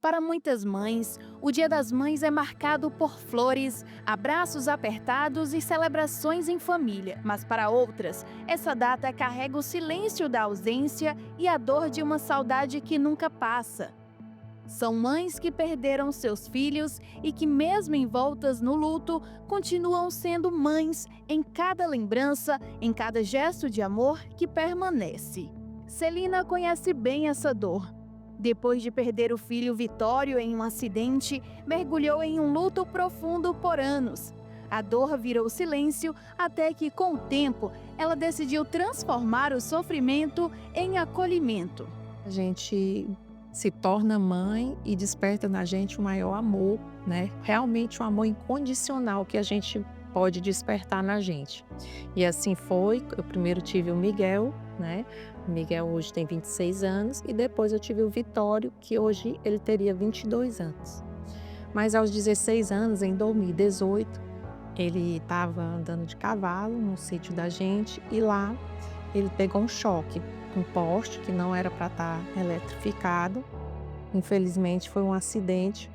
Para muitas mães, o Dia das Mães é marcado por flores, abraços apertados e celebrações em família. Mas para outras, essa data carrega o silêncio da ausência e a dor de uma saudade que nunca passa. São mães que perderam seus filhos e que, mesmo envoltas no luto, continuam sendo mães em cada lembrança, em cada gesto de amor que permanece. Celina conhece bem essa dor. Depois de perder o filho Vitório em um acidente, mergulhou em um luto profundo por anos. A dor virou silêncio até que, com o tempo, ela decidiu transformar o sofrimento em acolhimento. A gente se torna mãe e desperta na gente o maior amor, né? Realmente um amor incondicional que a gente pode despertar na gente. E assim foi. Eu primeiro tive o Miguel, né? O Miguel hoje tem 26 anos e depois eu tive o Vitório, que hoje ele teria 22 anos. Mas aos 16 anos, em 2018, ele estava andando de cavalo no sítio da gente e lá ele pegou um choque, um poste que não era para estar eletrificado. Infelizmente foi um acidente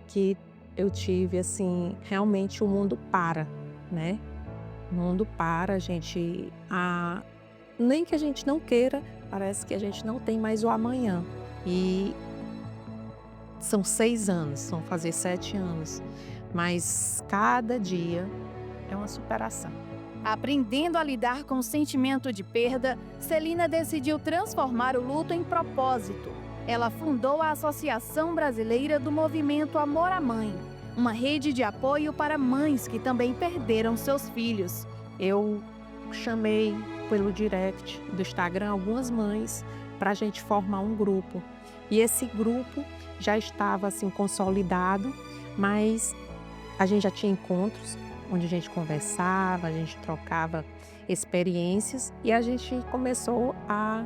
que eu tive, assim, realmente o mundo para, né. O mundo para, a gente nem que a gente não queira, parece que a gente não tem mais o amanhã. E são 6 anos, vão fazer 7 anos, mas cada dia é uma superação. Aprendendo a lidar com o sentimento de perda, Celina decidiu transformar o luto em propósito. Ela fundou a Associação Brasileira do Movimento Amor à Mãe, uma rede de apoio para mães que também perderam seus filhos. Eu chamei pelo direct do Instagram algumas mães para a gente formar um grupo. E esse grupo já estava assim consolidado, mas a gente já tinha encontros onde a gente conversava, a gente trocava experiências e a gente começou a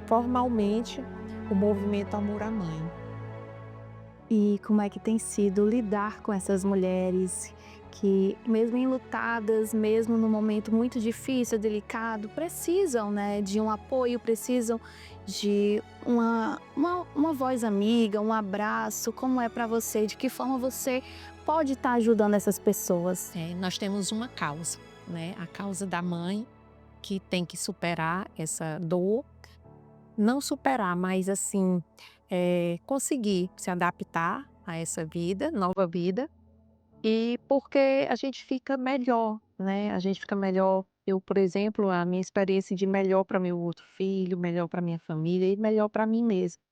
formalmente o movimento Amor à Mãe. E como é que tem sido lidar com essas mulheres que, mesmo enlutadas, mesmo num momento muito difícil, delicado, precisam, né, de um apoio, precisam de uma voz amiga, um abraço. Como é para você? De que forma você pode estar ajudando essas pessoas? Nós temos uma causa, né? A causa da mãe que tem que superar essa dor, não superar, mas assim, conseguir se adaptar a essa vida, nova vida. E porque a gente fica melhor, né, a gente fica melhor. Eu, por exemplo, a minha experiência de melhor para meu outro filho, melhor para minha família e melhor para mim mesma.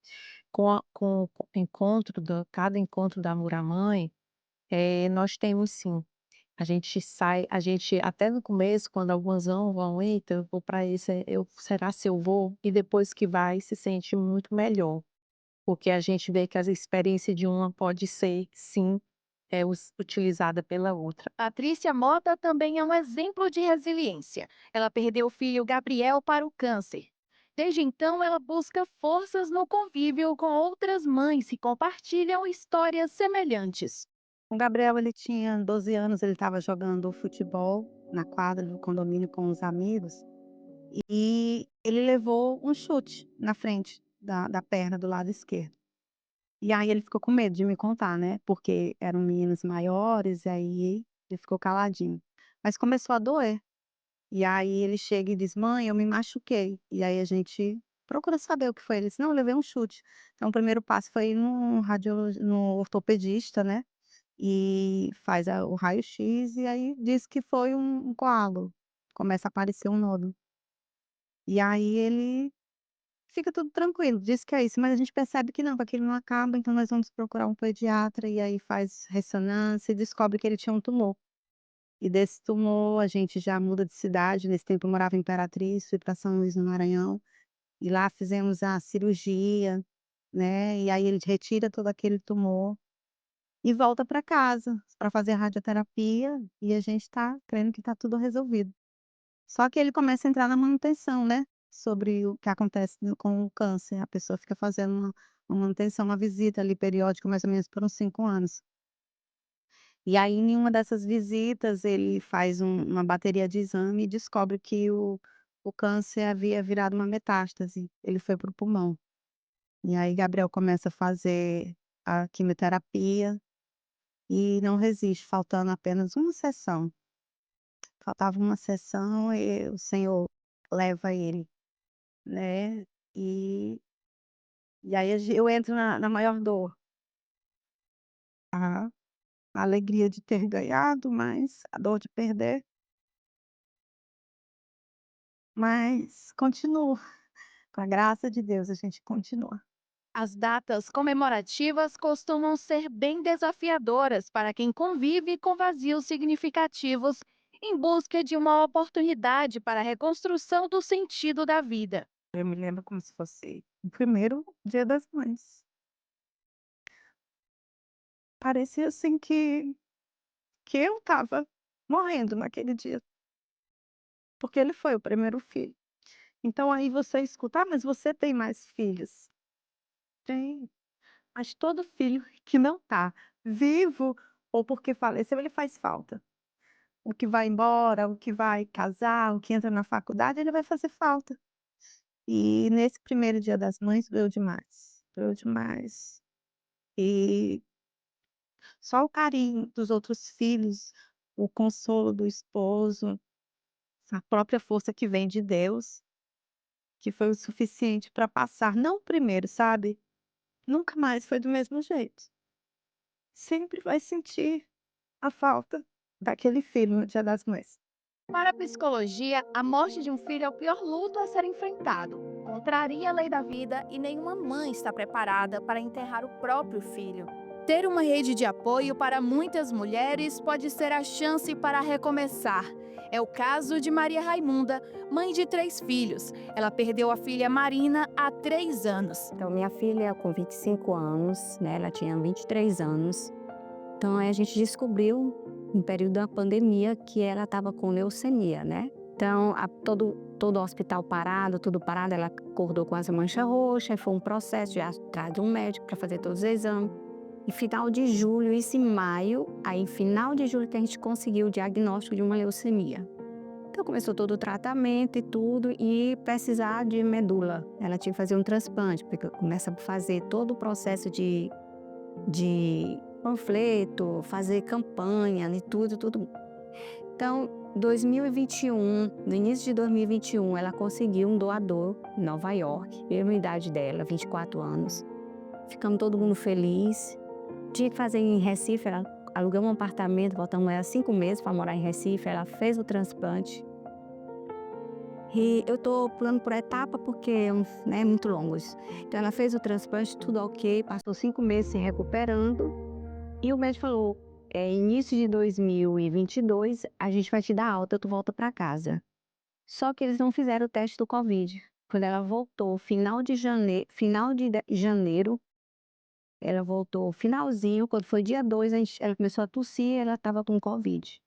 Com o encontro da cada encontro da Amor à Mãe, nós temos sim, a gente até no começo, quando algumas vão: "Eita, eu vou para esse, eu será se eu vou?" E depois que vai, se sente muito melhor, porque a gente vê que as experiência de uma pode ser sim, utilizada pela outra. Patrícia Mota também é um exemplo de resiliência. Ela perdeu o filho Gabriel para o câncer. Desde então, ela busca forças no convívio com outras mães que compartilham histórias semelhantes. O Gabriel, ele tinha 12 anos, ele estava jogando futebol na quadra do condomínio com os amigos, e ele levou um chute na frente da perna do lado esquerdo. E aí ele ficou com medo de me contar, né, porque eram meninos maiores, e aí ele ficou caladinho. Mas começou a doer, e aí ele chega e diz: "Mãe, eu me machuquei". E aí a gente procura saber o que foi, ele disse: "Não, eu levei um chute". Então o primeiro passo foi ir no ortopedista, né, e faz o raio-x e aí diz que foi um coágulo, começa a aparecer um nódulo. E aí ele fica tudo tranquilo, diz que é isso, mas a gente percebe que não, que aquilo não acaba, então nós vamos procurar um pediatra e aí faz ressonância e descobre que ele tinha um tumor. E desse tumor a gente já muda de cidade, nesse tempo eu morava em Imperatriz, fui para São Luís no Maranhão, e lá fizemos a cirurgia, né, e aí ele retira todo aquele tumor e volta para casa, para fazer a radioterapia, e a gente está crendo que está tudo resolvido. Só que ele começa a entrar na manutenção, né, sobre o que acontece com o câncer, a pessoa fica fazendo uma manutenção, uma visita ali periódica, mais ou menos por uns 5 anos. E aí em uma dessas visitas ele faz uma bateria de exame e descobre que o câncer havia virado uma metástase, ele foi para o pulmão. E aí Gabriel começa a fazer a quimioterapia e não resiste, faltando apenas uma sessão. Faltava uma sessão e o Senhor leva ele, né, e aí eu entro na maior dor, a alegria de ter ganhado, mas a dor de perder, mas continuo, com a graça de Deus a gente continua. As datas comemorativas costumam ser bem desafiadoras para quem convive com vazios significativos em busca de uma oportunidade para a reconstrução do sentido da vida. Eu me lembro como se fosse o primeiro Dia das Mães. Parecia assim que eu estava morrendo naquele dia, porque ele foi o primeiro filho. Então aí você escuta: "Ah, mas você tem mais filhos?". Tem, mas todo filho que não está vivo ou porque faleceu, ele faz falta. O que vai embora, o que vai casar, o que entra na faculdade, ele vai fazer falta. E nesse primeiro Dia das Mães doeu demais, doeu demais. E só o carinho dos outros filhos, o consolo do esposo, a própria força que vem de Deus, que foi o suficiente para passar, não o primeiro, sabe, nunca mais foi do mesmo jeito. Sempre vai sentir a falta daquele filho no Dia das Mães. Para a psicologia, a morte de um filho é o pior luto a ser enfrentado. Contraria a lei da vida e nenhuma mãe está preparada para enterrar o próprio filho. Ter uma rede de apoio para muitas mulheres pode ser a chance para recomeçar. É o caso de Maria Raimunda, mãe de 3 filhos. Ela perdeu a filha Marina há 3 anos. Então, minha filha com 25 anos, né, ela tinha 23 anos. Então, aí a gente descobriu, no período da pandemia, que ela estava com leucemia, né? Então, todo o hospital parado, tudo parado, ela acordou com essa mancha roxa, e foi um processo de ir atrás de um médico para fazer todos os exames. Em final de julho, isso em maio, aí em final de julho que a gente conseguiu o diagnóstico de uma leucemia. Então começou todo o tratamento e tudo, e precisar de medula. Ela tinha que fazer um transplante, porque começa a fazer todo o processo de panfleto, fazer campanha e tudo. Então, 2021, no início de 2021, ela conseguiu um doador em Nova York, mesma idade dela, 24 anos. Ficamos todo mundo feliz. Tinha que fazer em Recife, ela alugamos um apartamento, voltamos ela 5 meses para morar em Recife, ela fez o transplante. E eu tô pulando por etapa porque é muito longo isso. Então ela fez o transplante, tudo ok, passou 5 meses se recuperando. E o médico falou, início de 2022, a gente vai te dar alta, tu volta para casa. Só que eles não fizeram o teste do Covid. Quando ela voltou, final de janeiro, ela voltou finalzinho, quando foi dia 2, ela começou a tossir e ela estava com Covid.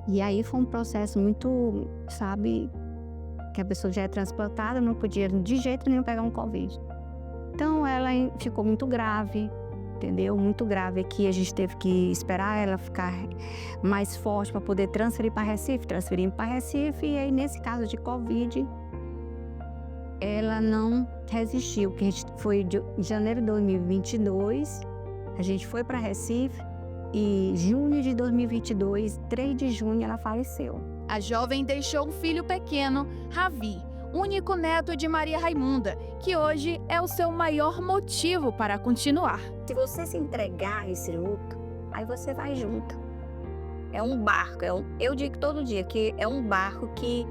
E aí foi um processo muito, sabe, que a pessoa já é transplantada, não podia de jeito nenhum pegar um Covid. Então ela ficou muito grave, entendeu? Muito grave aqui, a gente teve que esperar ela ficar mais forte para poder transferir para Recife, e aí nesse caso de Covid, ela não resistiu, porque a gente foi de janeiro de 2022, a gente foi para Recife e junho de 2022, 3 de junho, ela faleceu. A jovem deixou um filho pequeno, Ravi, único neto de Maria Raimunda, que hoje é o seu maior motivo para continuar. Se você se entregar a esse luto, aí você vai junto. É um barco, eu digo todo dia que é um barco que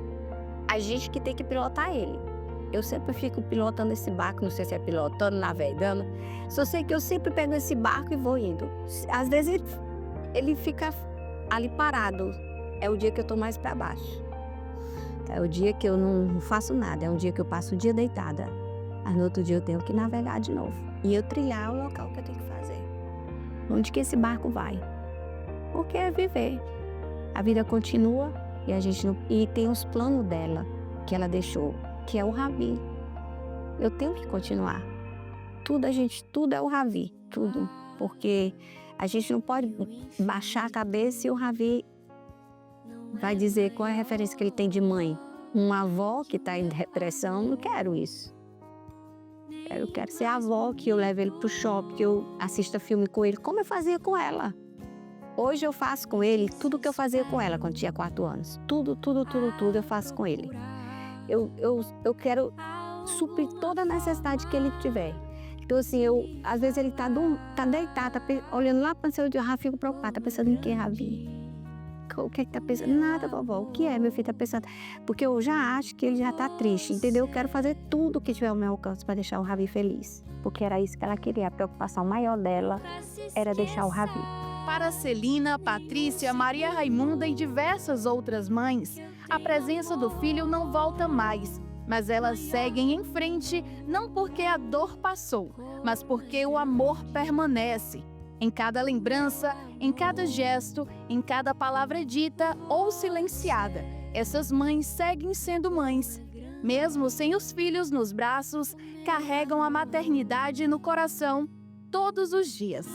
a gente que tem que pilotar ele. Eu sempre fico pilotando esse barco, não sei se é pilotando, navegando. Só sei que eu sempre pego esse barco e vou indo. Às vezes ele fica ali parado. É o dia que eu tô mais para baixo. É o dia que eu não faço nada. É um dia que eu passo o dia deitada. Mas no outro dia eu tenho que navegar de novo. E eu trilhar o local que eu tenho que fazer. Onde que esse barco vai? Porque é viver. A vida continua e a gente não... E tem os planos dela que ela deixou, que é o Ravi. Eu tenho que continuar. Tudo é o Ravi, tudo. Porque a gente não pode baixar a cabeça e o Ravi vai dizer qual é a referência que ele tem de mãe. Uma avó que está em depressão, não quero isso. Eu quero ser a avó, que eu levo ele pro shopping, que eu assista filme com ele, como eu fazia com ela. Hoje eu faço com ele tudo que eu fazia com ela quando tinha 4 anos. Tudo eu faço com ele. Eu quero suprir toda a necessidade que ele tiver. Então, assim, às vezes ele tá deitado, olhando lá para o céu, eu já fico preocupada. Tá pensando em quê, Ravi? O que é que tá pensando? Nada, vovó. O que é, meu filho tá pensando? Porque eu já acho que ele já tá triste, entendeu? Eu quero fazer tudo que tiver ao meu alcance para deixar o Ravi feliz. Porque era isso que ela queria. A preocupação maior dela era deixar o Ravi. Para Celina, Patrícia, Maria Raimunda e diversas outras mães, a presença do filho não volta mais. Mas elas seguem em frente, não porque a dor passou, mas porque o amor permanece. Em cada lembrança, em cada gesto, em cada palavra dita ou silenciada, essas mães seguem sendo mães. Mesmo sem os filhos nos braços, carregam a maternidade no coração todos os dias.